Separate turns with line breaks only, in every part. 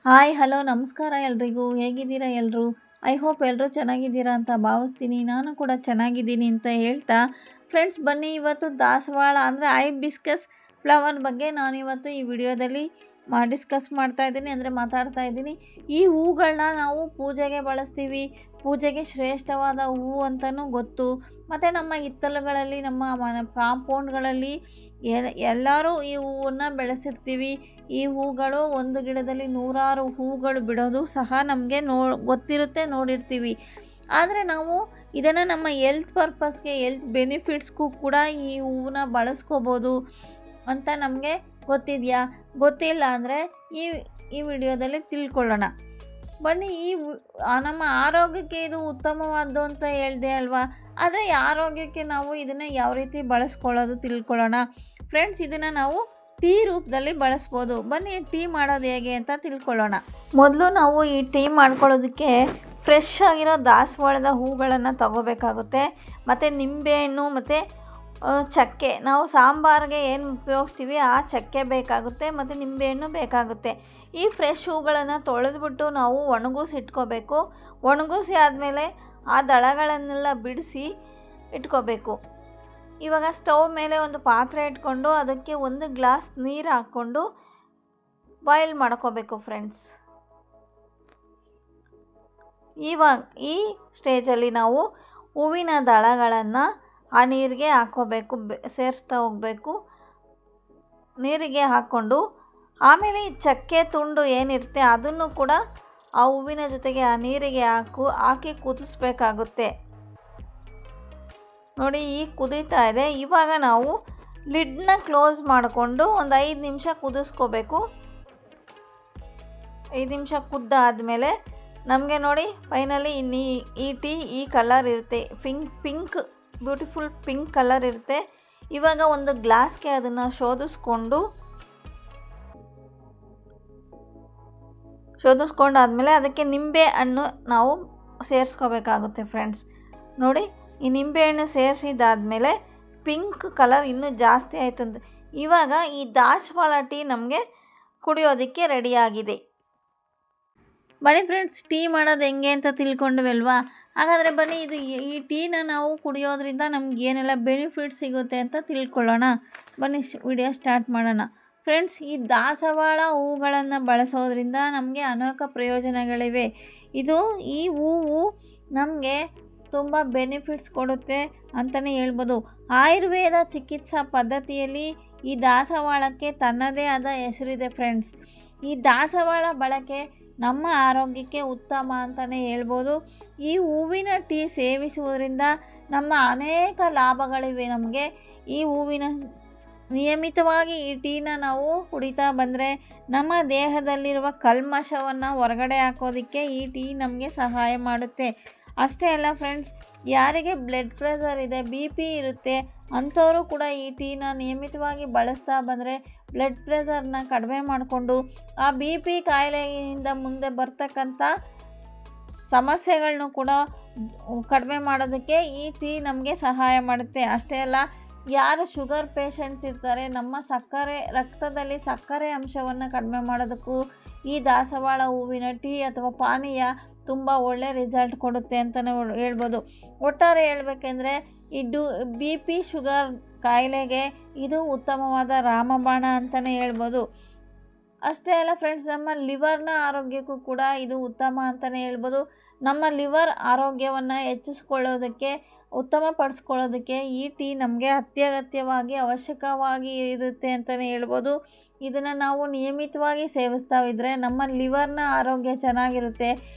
Hi hello ನಮಸ್ಕಾರ ಎಲ್ರಿಗೂ. ಹೇಗಿದ್ದೀರಾ ಎಲ್ಲರೂ? ಐ ಹೋಪ್ ಎಲ್ಲರೂ ಚೆನ್ನಾಗಿದ್ದೀರಾ ಅಂತ ಭಾವಿಸ್ತೀನಿ. ನಾನು ಕೂಡ ಚೆನ್ನಾಗಿದ್ದೀನಿ ಅಂತ ಹೇಳ್ತಾ ಫ್ರೆಂಡ್ಸ್, ಬನ್ನಿ ಇವತ್ತು ದಾಸವಾಳ ಅಂದರೆ ಹೈಬಿಸ್ಕಸ್ ಫ್ಲವರ್ ಬಗ್ಗೆ ನಾನಿವತ್ತು ಈ ವಿಡಿಯೋದಲ್ಲಿ ಡಿಸ್ಕಸ್ ಮಾಡ್ತಾ ಇದ್ದೀನಿ, ಅಂದರೆ ಮಾತಾಡ್ತಾ ಇದ್ದೀನಿ. ಈ ಹೂಗಳನ್ನ ನಾವು ಪೂಜೆಗೆ ಬಳಸ್ತೀವಿ. ಪೂಜೆಗೆ ಶ್ರೇಷ್ಠವಾದ ಹೂವು ಅಂತಲೂ ಗೊತ್ತು. ಮತ್ತು ನಮ್ಮ ಹಿತ್ತಲುಗಳಲ್ಲಿ, ನಮ್ಮ ಕಾಂಪೌಂಡ್ಗಳಲ್ಲಿ ಎಲ್ಲರೂ ಈ ಹೂವನ್ನು ಬೆಳೆಸಿರ್ತೀವಿ. ಈ ಹೂಗಳು ಒಂದು ಗಿಡದಲ್ಲಿ ನೂರಾರು ಹೂಗಳು ಬಿಡೋದು ಸಹ ನಮಗೆ ಗೊತ್ತಿರುತ್ತೆ, ನೋಡಿರ್ತೀವಿ. ಆದರೆ ನಾವು ಇದನ್ನು ನಮ್ಮ ಹೆಲ್ತ್ ಪರ್ಪಸ್ಗೆ, ಹೆಲ್ತ್ ಬೆನಿಫಿಟ್ಸ್ಗೂ ಕೂಡ ಈ ಹೂವನ್ನ ಬಳಸ್ಕೋಬೋದು ಅಂತ ನಮಗೆ ಗೊತ್ತಿದೆಯಾ? ಗೊತ್ತಿಲ್ಲ ಅಂದರೆ ಈ ವಿಡಿಯೋದಲ್ಲಿ ತಿಳ್ಕೊಳ್ಳೋಣ. ಬನ್ನಿ, ನಮ್ಮ ಆರೋಗ್ಯಕ್ಕೆ ಇದು ಉತ್ತಮವಾದ್ದು ಅಂತ ಹೇಳಿದೆ ಅಲ್ವಾ? ಆದರೆ ಈ ಆರೋಗ್ಯಕ್ಕೆ ನಾವು ಇದನ್ನು ಯಾವ ರೀತಿ ಬಳಸ್ಕೊಳ್ಳೋದು ತಿಳ್ಕೊಳ್ಳೋಣ. ಫ್ರೆಂಡ್ಸ್, ಇದನ್ನು ನಾವು ಟೀ ರೂಪದಲ್ಲಿ ಬಳಸ್ಬೋದು. ಬನ್ನಿ, ಟೀ ಮಾಡೋದು ಹೇಗೆ ಅಂತ ತಿಳ್ಕೊಳ್ಳೋಣ. ಮೊದಲು ನಾವು ಈ ಟೀ ಮಾಡ್ಕೊಳ್ಳೋದಕ್ಕೆ ಫ್ರೆಶ್ ಆಗಿರೋ ದಾಸವಾಳದ ಹೂಗಳನ್ನು ತಗೋಬೇಕಾಗುತ್ತೆ. ಮತ್ತು ನಿಂಬೆಹಣ್ಣು ಮತ್ತು ಚಕ್ಕೆ, ನಾವು ಸಾಂಬಾರಿಗೆ ಏನು ಉಪಯೋಗಿಸ್ತೀವಿ ಆ ಚಕ್ಕೆ ಬೇಕಾಗುತ್ತೆ, ಮತ್ತು ನಿಂಬೆಹಣ್ಣು ಬೇಕಾಗುತ್ತೆ. ಈ ಫ್ರೆಶ್ ಹೂಗಳನ್ನು ತೊಳೆದ್ಬಿಟ್ಟು ನಾವು ಒಣಗಿಸಿ ಇಟ್ಕೋಬೇಕು. ಒಣಗಿಸಿ ಆದಮೇಲೆ ಆ ದಳಗಳನ್ನೆಲ್ಲ ಬಿಡಿಸಿ ಇಟ್ಕೋಬೇಕು. ಇವಾಗ ಸ್ಟವ್ ಮೇಲೆ ಒಂದು ಪಾತ್ರೆ ಇಟ್ಕೊಂಡು ಅದಕ್ಕೆ 1 ಗ್ಲಾಸ್ ನೀರು ಹಾಕ್ಕೊಂಡು ಬಾಯ್ಲ್ ಮಾಡ್ಕೋಬೇಕು ಫ್ರೆಂಡ್ಸ್. ಇವಾಗ ಈ ಸ್ಟೇಜಲ್ಲಿ ನಾವು ಹೂವಿನ ದಳಗಳನ್ನು ಆ ನೀರಿಗೆ ಹಾಕ್ಕೋಬೇಕು, ಸೇರಿಸ್ತಾ ಹೋಗಬೇಕು. ನೀರಿಗೆ ಹಾಕ್ಕೊಂಡು ಆಮೇಲೆ ಈ ಚಕ್ಕೆ ತುಂಡು ಏನಿರುತ್ತೆ ಅದನ್ನು ಕೂಡ ಆ ಹೂವಿನ ಜೊತೆಗೆ ಆ ನೀರಿಗೆ ಹಾಕಿ ಕುದಿಸ್ಬೇಕಾಗುತ್ತೆ. ನೋಡಿ, ಈಗ ಕುದೀತಾ ಇದೆ. ಇವಾಗ ನಾವು ಲಿಡ್ನ ಕ್ಲೋಸ್ ಮಾಡಿಕೊಂಡು ಒಂದು 5 ನಿಮಿಷ ಕುದಿಸ್ಕೋಬೇಕು. 5 ನಿಮಿಷ ಕುದ್ದಾದಮೇಲೆ ನಮಗೆ ನೋಡಿ ಫೈನಲಿ ಈ ಟೀ ಈ ಕಲರ್ ಇರುತ್ತೆ, ಪಿಂಕ್ ಬ್ಯೂಟಿಫುಲ್ ಪಿಂಕ್ ಕಲರ್ ಇರುತ್ತೆ. ಇವಾಗ ಒಂದು ಗ್ಲಾಸ್ಗೆ ಅದನ್ನು ಶೋಧಿಸ್ಕೊಂಡಾದ್ಮೇಲೆ ಅದಕ್ಕೆ ನಿಂಬೆ ಹಣ್ಣು ನಾವು ಸೇರಿಸ್ಕೋಬೇಕಾಗುತ್ತೆ ಫ್ರೆಂಡ್ಸ್. ನೋಡಿ, ಈ ನಿಂಬೆಹಣ್ಣು ಸೇರಿಸಿದಾದ್ಮೇಲೆ ಪಿಂಕ್ ಕಲರ್ ಇನ್ನೂ ಜಾಸ್ತಿ ಆಯ್ತಂತ. ಇವಾಗ ಈ ದಾಸವಾಳ ಟೀ ನಮಗೆ ಕುಡಿಯೋದಕ್ಕೆ ರೆಡಿಯಾಗಿದೆ. ಬನ್ನಿ ಫ್ರೆಂಡ್ಸ್, ಟೀ ಮಾಡೋದು ಹೆಂಗೆ ಅಂತ ತಿಳ್ಕೊಂಡ್ವಲ್ವಾ? ಹಾಗಾದರೆ ಬನ್ನಿ, ಈ ಟೀನ ನಾವು ಕುಡಿಯೋದ್ರಿಂದ ನಮ್ಗೆ ಏನೆಲ್ಲ ಬೆನಿಫಿಟ್ಸ್ ಸಿಗುತ್ತೆ ಅಂತ ತಿಳ್ಕೊಳ್ಳೋಣ. ಬನ್ನಿ ವಿಡಿಯೋ ಸ್ಟಾರ್ಟ್ ಮಾಡೋಣ. ಫ್ರೆಂಡ್ಸ್, ಈ ದಾಸವಾಳ ಹೂಗಳನ್ನು ಬಳಸೋದ್ರಿಂದ ನಮಗೆ ಅನೇಕ ಪ್ರಯೋಜನಗಳಿವೆ. ಈ ಹೂವು ನಮಗೆ ತುಂಬ ಬೆನಿಫಿಟ್ಸ್ ಕೊಡುತ್ತೆ ಅಂತಲೇ ಹೇಳ್ಬೋದು. ಆಯುರ್ವೇದ ಚಿಕಿತ್ಸಾ ಪದ್ಧತಿಯಲ್ಲಿ ಈ ದಾಸವಾಳಕ್ಕೆ ತನ್ನದೇ ಆದ ಹೆಸರಿದೆ ಫ್ರೆಂಡ್ಸ್. ಈ ದಾಸವಾಳ ಬಳಕೆ ನಮ್ಮ ಆರೋಗ್ಯಕ್ಕೆ ಉತ್ತಮ ಅಂತಲೇ ಹೇಳ್ಬೋದು. ಈ ಹೂವಿನ ಟೀ ಸೇವಿಸುವುದರಿಂದ ನಮ್ಮ ಅನೇಕ ಲಾಭಗಳಿವೆ. ನಮಗೆ ಈ ನಿಯಮಿತವಾಗಿ ಈ ಟೀನ ನಾವು ಕುಡಿತಾ ಬಂದರೆ ನಮ್ಮ ದೇಹದಲ್ಲಿರುವ ಕಲ್ಮಶವನ್ನು ಹೊರಗಡೆ ಹಾಕೋದಕ್ಕೆ ಈ ಟೀ ನಮಗೆ ಸಹಾಯ ಮಾಡುತ್ತೆ. ಅಷ್ಟೇ ಅಲ್ಲ ಫ್ರೆಂಡ್ಸ್, ಯಾರಿಗೆ ಬ್ಲಡ್ ಪ್ರೆಷರ್ ಇದೆ, BP ಇರುತ್ತೆ ಅಂಥವರು ಕೂಡ ಈ ಟೀನ ನಿಯಮಿತವಾಗಿ ಬಳಸ್ತಾ ಬಂದರೆ ಬ್ಲಡ್ ಪ್ರೆಷರ್ನ ಕಡಿಮೆ ಮಾಡಿಕೊಂಡು ಆ BP ಕಾಯಿಲೆಯಿಂದ ಮುಂದೆ ಬರ್ತಕ್ಕಂಥ ಸಮಸ್ಯೆಗಳನ್ನೂ ಕೂಡ ಕಡಿಮೆ ಮಾಡೋದಕ್ಕೆ ಈ ಟೀ ನಮಗೆ ಸಹಾಯ ಮಾಡುತ್ತೆ. ಅಷ್ಟೇ ಅಲ್ಲ, ಯಾರು ಶುಗರ್ ಪೇಷಂಟ್ ಇರ್ತಾರೆ, ನಮ್ಮ ರಕ್ತದಲ್ಲಿ ಸಕ್ಕರೆ ಅಂಶವನ್ನು ಕಡಿಮೆ ಮಾಡೋದಕ್ಕೂ ಈ ದಾಸವಾಳ ಹೂವಿನ ಟೀ ಅಥವಾ ಪಾನೀಯ ತುಂಬ ಒಳ್ಳೆ ರಿಸಲ್ಟ್ ಕೊಡುತ್ತೆ ಅಂತಲೇ ಹೇಳ್ಬೋದು. ಒಟ್ಟಾರೆ ಹೇಳಬೇಕೆಂದ್ರೆ BP ಶುಗರ್ ಕಾಯಿಲೆಗೆ ಇದು ಉತ್ತಮವಾದ ರಾಮಬಾಣ ಅಂತಲೇ ಹೇಳ್ಬೋದು. ಅಷ್ಟೇ ಅಲ್ಲ ಫ್ರೆಂಡ್ಸ್, ನಮ್ಮ ಲಿವರ್ನ ಆರೋಗ್ಯಕ್ಕೂ ಕೂಡ ಇದು ಉತ್ತಮ ಅಂತಲೇ ಹೇಳ್ಬೋದು. ನಮ್ಮ ಲಿವರ್ ಆರೋಗ್ಯವನ್ನು ಹೆಚ್ಚಿಸ್ಕೊಳ್ಳೋದಕ್ಕೆ, ಉತ್ತಮಪಡಿಸ್ಕೊಳ್ಳೋದಕ್ಕೆ ಈ ಟೀ ನಮಗೆ ಅತ್ಯಗತ್ಯವಾಗಿ ಅವಶ್ಯಕವಾಗಿ ಇರುತ್ತೆ ಅಂತಲೇ ಹೇಳ್ಬೋದು. ಇದನ್ನು ನಾವು ನಿಯಮಿತವಾಗಿ ಸೇವಿಸ್ತಾ ಇದ್ದರೆ ನಮ್ಮ ಲಿವರ್ನ ಆರೋಗ್ಯ ಚೆನ್ನಾಗಿರುತ್ತೆ.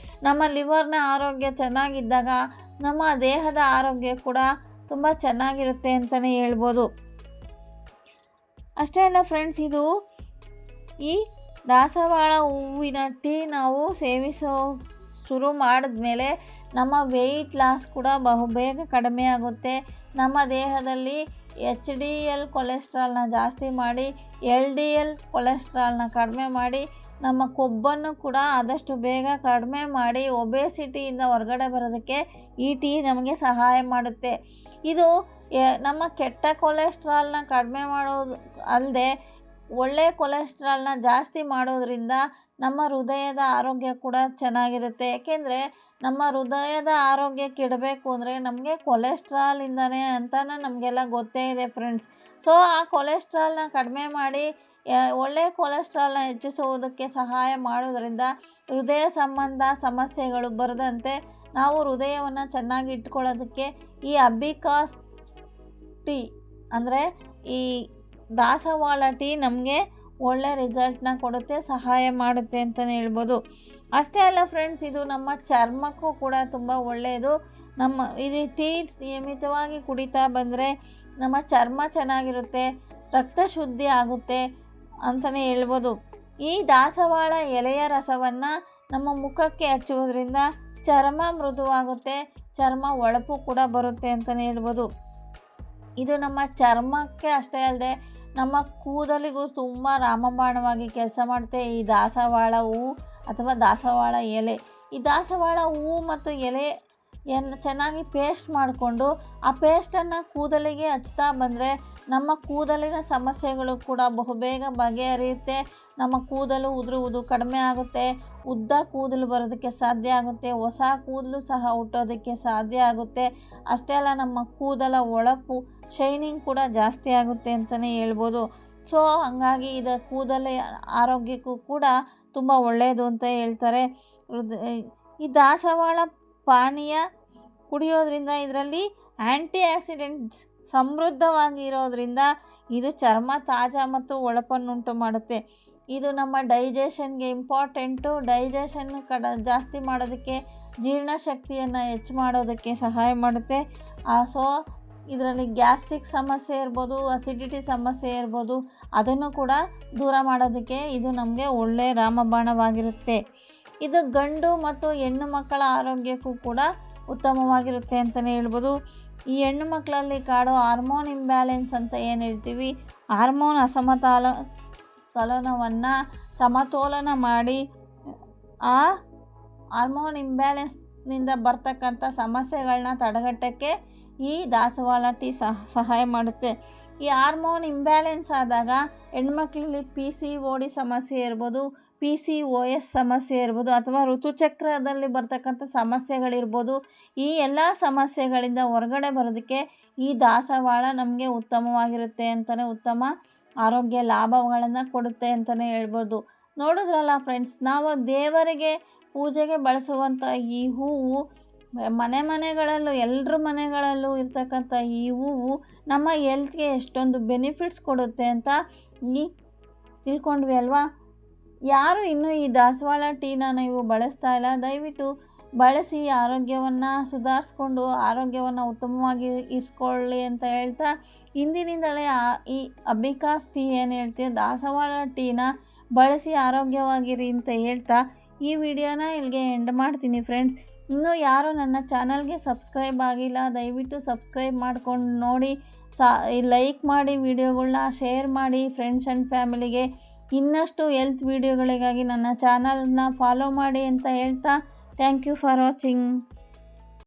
ನಮ್ಮ ಲಿವರ್ನ ಆರೋಗ್ಯ ಚೆನ್ನಾಗಿದ್ದಾಗ ನಮ್ಮ ದೇಹದ ಆರೋಗ್ಯ ಕೂಡ ತುಂಬ ಚೆನ್ನಾಗಿರುತ್ತೆ ಅಂತಲೇ ಹೇಳ್ಬೋದು. ಅಷ್ಟೇ ಅಲ್ಲ ಫ್ರೆಂಡ್ಸ್, ಈ ದಾಸವಾಳ ಹೂವಿನ ಟೀ ನಾವು ಶುರು ಮಾಡಿದ್ಮೇಲೆ ನಮ್ಮ ವೆಯ್ಟ್ ಲಾಸ್ ಕೂಡ ಬಹುಬೇಗ ಕಡಿಮೆ ಆಗುತ್ತೆ. ನಮ್ಮ ದೇಹದಲ್ಲಿ HDL ಕೊಲೆಸ್ಟ್ರಾಲ್ನ ಜಾಸ್ತಿ ಮಾಡಿ LDL ಕೊಲೆಸ್ಟ್ರಾಲ್ನ ಕಡಿಮೆ ಮಾಡಿ ನಮ್ಮ ಕೊಬ್ಬನ್ನು ಕೂಡ ಆದಷ್ಟು ಬೇಗ ಕಡಿಮೆ ಮಾಡಿ ಒಬೇಸಿಟಿಯಿಂದ ಹೊರಗಡೆ ಬರೋದಕ್ಕೆ ಈ ಟೀ ನಮಗೆ ಸಹಾಯ ಮಾಡುತ್ತೆ. ಇದು ನಮ್ಮ ಕೆಟ್ಟ ಕೊಲೆಸ್ಟ್ರಾಲ್ನ ಕಡಿಮೆ ಮಾಡೋದು ಅಲ್ಲದೆ ಒಳ್ಳೆಯ ಕೊಲೆಸ್ಟ್ರಾಲ್ನ ಜಾಸ್ತಿ ಮಾಡೋದ್ರಿಂದ ನಮ್ಮ ಹೃದಯದ ಆರೋಗ್ಯ ಕೂಡ ಚೆನ್ನಾಗಿರುತ್ತೆ. ಏಕೆಂದರೆ ನಮ್ಮ ಹೃದಯದ ಆರೋಗ್ಯ ಕೆಡಬೇಕು ಅಂದರೆ ನಮಗೆ ಕೊಲೆಸ್ಟ್ರಾಲಿಂದನೇ ಅಂತಲೇ ನಮಗೆಲ್ಲ ಗೊತ್ತೇ ಇದೆ ಫ್ರೆಂಡ್ಸ್. ಸೊ ಆ ಕೊಲೆಸ್ಟ್ರಾಲ್ನ ಕಡಿಮೆ ಮಾಡಿ ಒಳ್ಳೆಯ ಕೊಲೆಸ್ಟ್ರಾಲ್ನ ಹೆಚ್ಚಿಸುವುದಕ್ಕೆ ಸಹಾಯ ಮಾಡೋದರಿಂದ ಹೃದಯ ಸಂಬಂಧ ಸಮಸ್ಯೆಗಳು ಬರದಂತೆ ನಾವು ಹೃದಯವನ್ನು ಚೆನ್ನಾಗಿ ಇಟ್ಕೊಳ್ಳೋದಕ್ಕೆ ಈ ಅಬ್ಬಿಕಾಸ್ ಟೀ ಅಂದರೆ ಈ ದಾಸವಾಳ ಟೀ ನಮಗೆ ಒಳ್ಳೆ ರಿಸಲ್ಟ್ನ ಕೊಡುತ್ತೆ, ಸಹಾಯ ಮಾಡುತ್ತೆ ಅಂತಲೇ ಹೇಳ್ಬೋದು. ಅಷ್ಟೇ ಅಲ್ಲ ಫ್ರೆಂಡ್ಸ್, ಇದು ನಮ್ಮ ಚರ್ಮಕ್ಕೂ ಕೂಡ ತುಂಬ ಒಳ್ಳೆಯದು. ಇದು ಟೀ ನಿಯಮಿತವಾಗಿ ಕುಡಿತಾ ಬಂದರೆ ನಮ್ಮ ಚರ್ಮ ಚೆನ್ನಾಗಿರುತ್ತೆ, ರಕ್ತ ಶುದ್ಧಿ ಆಗುತ್ತೆ ಅಂತಲೇ ಹೇಳ್ಬೋದು. ಈ ದಾಸವಾಳ ಎಲೆಯ ರಸವನ್ನು ನಮ್ಮ ಮುಖಕ್ಕೆ ಹಚ್ಚುವುದರಿಂದ ಚರ್ಮ ಮೃದುವಾಗುತ್ತೆ, ಚರ್ಮ ಹೊಳಪು ಕೂಡ ಬರುತ್ತೆ ಅಂತಲೇ ಹೇಳ್ಬೋದು. ಇದು ನಮ್ಮ ಚರ್ಮಕ್ಕೆ ಅಷ್ಟೇ ಅಲ್ಲದೆ ನಮ್ಮ ಕೂದಲಿಗೂ ತುಂಬ ರಾಮಬಾಣವಾಗಿ ಕೆಲಸ ಮಾಡುತ್ತೆ ಈ ದಾಸವಾಳ ಹೂವು ಅಥವಾ ದಾಸವಾಳ ಎಲೆ. ಈ ದಾಸವಾಳ ಹೂವು ಮತ್ತು ಎಲೆಯನ್ನು ಚೆನ್ನಾಗಿ ಪೇಸ್ಟ್ ಮಾಡಿಕೊಂಡು ಆ ಪೇಸ್ಟನ್ನು ಕೂದಲಿಗೆ ಹಚ್ತಾ ಬಂದರೆ ನಮ್ಮ ಕೂದಲಿನ ಸಮಸ್ಯೆಗಳು ಕೂಡ ಬಹುಬೇಗ ಬಗೆಹರಿಯುತ್ತೆ. ನಮ್ಮ ಕೂದಲು ಉದುರುವುದು ಕಡಿಮೆ ಆಗುತ್ತೆ, ಉದ್ದ ಕೂದಲು ಬರೋದಕ್ಕೆ ಸಾಧ್ಯ ಆಗುತ್ತೆ, ಹೊಸ ಕೂದಲು ಸಹ ಹುಟ್ಟೋದಕ್ಕೆ ಸಾಧ್ಯ ಆಗುತ್ತೆ. ಅಷ್ಟೇ ಅಲ್ಲ, ನಮ್ಮ ಕೂದಲ ಹೊಳಪು ಶೈನಿಂಗ್ ಕೂಡ ಜಾಸ್ತಿ ಆಗುತ್ತೆ ಅಂತಲೇ ಹೇಳ್ಬೋದು. ಸೊ ಹಾಗಾಗಿ ಇದು ಕೂದಲ ಆರೋಗ್ಯಕ್ಕೂ ಕೂಡ ತುಂಬ ಒಳ್ಳೆಯದು ಅಂತ ಹೇಳ್ತಾರೆ. ಈ ದಾಸವಾಳ ಪಾನೀಯ ಕುಡಿಯೋದ್ರಿಂದ ಇದರಲ್ಲಿ ಆ್ಯಂಟಿ ಆಕ್ಸಿಡೆಂಟ್ಸ್ ಸಮೃದ್ಧವಾಗಿ ಇರೋದರಿಂದ ಇದು ಚರ್ಮ ತಾಜಾ ಮತ್ತು ಹೊಳಪನ್ನುಂಟು ಮಾಡುತ್ತೆ. ಇದು ನಮ್ಮ ಡೈಜೆಷನ್ಗೆ ಇಂಪಾರ್ಟೆಂಟು. ಡೈಜೆಷನ್ ಜಾಸ್ತಿ ಮಾಡೋದಕ್ಕೆ, ಜೀರ್ಣಶಕ್ತಿಯನ್ನು ಹೆಚ್ಚು ಮಾಡೋದಕ್ಕೆ ಸಹಾಯ ಮಾಡುತ್ತೆ. ಸೊ ಇದರಲ್ಲಿ ಗ್ಯಾಸ್ಟ್ರಿಕ್ ಸಮಸ್ಯೆ ಇರ್ಬೋದು, ಅಸಿಡಿಟಿ ಸಮಸ್ಯೆ ಇರ್ಬೋದು, ಅದನ್ನು ಕೂಡ ದೂರ ಮಾಡೋದಕ್ಕೆ ಇದು ನಮಗೆ ಒಳ್ಳೆಯ ರಾಮಬಾಣವಾಗಿರುತ್ತೆ. ಇದು ಗಂಡು ಮತ್ತು ಹೆಣ್ಣು ಮಕ್ಕಳ ಆರೋಗ್ಯಕ್ಕೂ ಕೂಡ ಉತ್ತಮವಾಗಿರುತ್ತೆ ಅಂತಲೇ ಹೇಳ್ಬೋದು. ಈ ಹೆಣ್ಣು ಮಕ್ಕಳಲ್ಲಿ ಕಾಡೋ ಹಾರ್ಮೋನ್ ಇಂಬ್ಯಾಲೆನ್ಸ್ ಅಂತ ಏನು ಹೇಳ್ತೀವಿ, ಹಾರ್ಮೋನ್ ಅಸಮತೋಲನವನ್ನು ಸಮತೋಲನ ಮಾಡಿ ಆ ಹಾರ್ಮೋನ್ ಇಂಬ್ಯಾಲೆನ್ಸ್ನಿಂದ ಬರ್ತಕ್ಕಂಥ ಸಮಸ್ಯೆಗಳನ್ನ ತಡೆಗಟ್ಟೋಕ್ಕೆ ಈ ದಾಸವಾಳ ಟೀ ಸಹಾಯ ಮಾಡುತ್ತೆ. ಈ ಹಾರ್ಮೋನ್ ಇಂಬ್ಯಾಲೆನ್ಸ್ ಆದಾಗ ಹೆಣ್ಮಕ್ಳಲ್ಲಿ PCOD ಸಮಸ್ಯೆ ಇರ್ಬೋದು, PCOS ಸಮಸ್ಯೆ ಇರ್ಬೋದು, ಅಥವಾ ಋತುಚಕ್ರದಲ್ಲಿ ಬರ್ತಕ್ಕಂಥ ಸಮಸ್ಯೆಗಳಿರ್ಬೋದು. ಈ ಎಲ್ಲ ಸಮಸ್ಯೆಗಳಿಂದ ಹೊರಗಡೆ ಬರೋದಕ್ಕೆ ಈ ದಾಸವಾಳ ನಮಗೆ ಉತ್ತಮವಾಗಿರುತ್ತೆ ಅಂತಲೇ, ಉತ್ತಮ ಆರೋಗ್ಯ ಲಾಭಗಳನ್ನು ಕೊಡುತ್ತೆ ಅಂತಲೇ ಹೇಳ್ಬೋದು. ನೋಡಿದ್ರಲ್ಲ ಫ್ರೆಂಡ್ಸ್, ನಾವು ದೇವರಿಗೆ ಪೂಜೆಗೆ ಬಳಸುವಂಥ ಈ ಹೂವು ಮನೆಗಳಲ್ಲೂ ಎಲ್ಲರ ಮನೆಗಳಲ್ಲೂ ಇರ್ತಕ್ಕಂಥ ಈ ಹೂವು ನಮ್ಮ ಹೆಲ್ತ್ಗೆ ಎಷ್ಟೊಂದು ಬೆನಿಫಿಟ್ಸ್ ಕೊಡುತ್ತೆ ಅಂತ ತಿಳ್ಕೊಂಡ್ವಿ ಅಲ್ವಾ. ಯಾರು ಇನ್ನೂ ಈ ದಾಸವಾಳ ಟೀನ ನೀವು ಬಳಸ್ತಾ ಇಲ್ಲ, ದಯವಿಟ್ಟು ಬಳಸಿ ಆರೋಗ್ಯವನ್ನು ಸುಧಾರಿಸ್ಕೊಂಡು ಆರೋಗ್ಯವನ್ನು ಉತ್ತಮವಾಗಿ ಇರಿಸ್ಕೊಳ್ಳಿ ಅಂತ ಹೇಳ್ತಾ, ಇಂದಿನಿಂದಲೇ ಈ ಅಬ್ಬಿಕಾಸ್ ಟೀ ಏನು ಹೇಳ್ತೀವಿ, ದಾಸವಾಳ ಟೀನ ಬಳಸಿ ಆರೋಗ್ಯವಾಗಿರಿ ಅಂತ ಹೇಳ್ತಾ ಈ ವಿಡಿಯೋನ ಇಲ್ಲಿಗೆ ಎಂಡ್ ಮಾಡ್ತೀನಿ ಫ್ರೆಂಡ್ಸ್. ಇನ್ನೂ ಯಾರು ನನ್ನ ಚಾನಲ್ಗೆ ಸಬ್ಸ್ಕ್ರೈಬ್ ಆಗಿಲ್ಲ, ದಯವಿಟ್ಟು ಸಬ್ಸ್ಕ್ರೈಬ್ ಮಾಡ್ಕೊಂಡು ನೋಡಿ, ಲೈಕ್ ಮಾಡಿ, ವಿಡಿಯೋಗಳನ್ನ ಶೇರ್ ಮಾಡಿ ಫ್ರೆಂಡ್ಸ್ ಆ್ಯಂಡ್ ಫ್ಯಾಮಿಲಿಗೆ. ಇನ್ನಷ್ಟು ಹೆಲ್ತ್ ವಿಡಿಯೋಗಳಿಗಾಗಿ ನನ್ನ ಚಾನಲ್ನ ಫಾಲೋ ಮಾಡಿ ಅಂತ ಹೇಳ್ತಾ, ಥ್ಯಾಂಕ್ ಯು ಫಾರ್ ವಾಚಿಂಗ್.